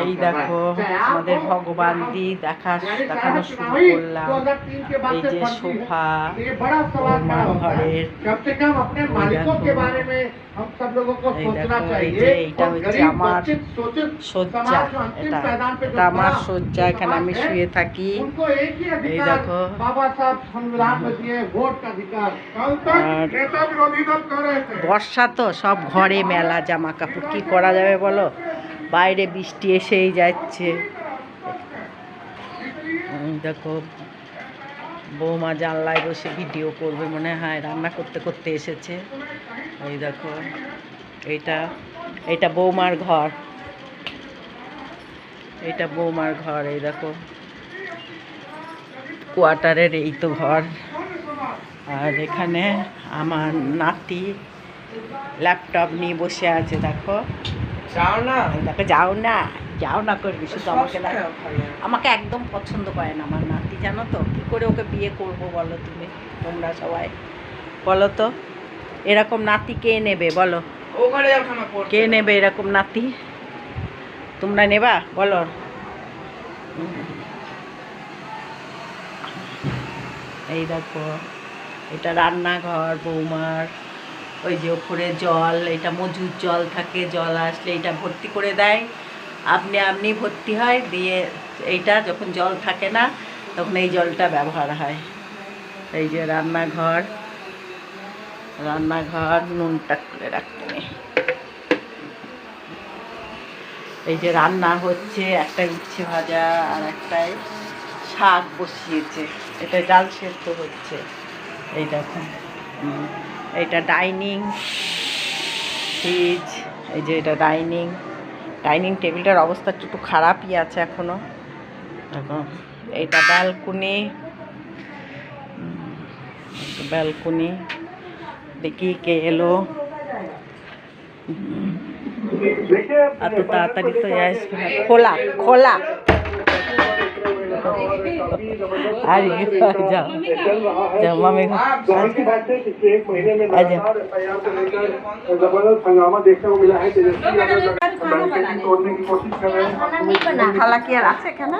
এই দেখো আমাদের ভগবান দি দেখানো শুরু করলাম। এই যে সোফা বৌমার ঘরের, এই যে এইটা হচ্ছে আমার শয্যা, এটা আমার শয্যা, এখানে আমি শুয়ে থাকি। এই দেখো বর্ষা তো সব ঘরে মেলা জামা কাপড়, কি করা যাবে বলো, বাইরে বৃষ্টি এসেই যাচ্ছে। দেখো বৌমা জানলায় বসে ভিডিও করবে মনে হয়, রান্না করতে করতে এসেছে। এই দেখো এটা বৌমার ঘর, এটা বৌমার ঘর। এই দেখো কোয়ার্টারের এই তো ঘর। আর এখানে আমার নাতি ল্যাপটপ নিয়ে বসে আছে। দেখো যাও না করবি শুধু আমাকে, আমাকে একদম পছন্দ করে না আমার নাতি, জানো তো। কী করে ওকে বিয়ে করবো বলো তুমি, তোমরা সবাই বলো তো, এরকম নাতি কে নেবে বলো, কে নেবে এরকম নাতি? তোমরা নেবা বলো? এই দেখো এটা রান্নাঘর বৌমার। ওই যে ওপরে জল, এটা মজুর জল থাকে, জল আসলে এটা ভর্তি করে দেয়, আপনি ভর্তি হয়, দিয়ে এইটা যখন জল থাকে না তখন এই জলটা ব্যবহার হয়। এই যে রান্নাঘর, নুনটা খুলে রাখতে নেই। এই যে রান্না হচ্ছে, একটা উচ্ছে ভাজা আর একটাই শাক বসিয়েছে, এটা ডাল সেদ্ধ হচ্ছে। এই দেখো এইটা ডাইনিং ফ্রিজ, এই যে এটা ডাইনিং টেবিলটার অবস্থা একটু খারাপই আছে এখনো। দেখো এইটা ব্যালকনি, দেখি কে এলো, এত তাড়াতাড়ি তো আসবে না, খোলা अरे जाओ मम्मी खाला की আছে কেন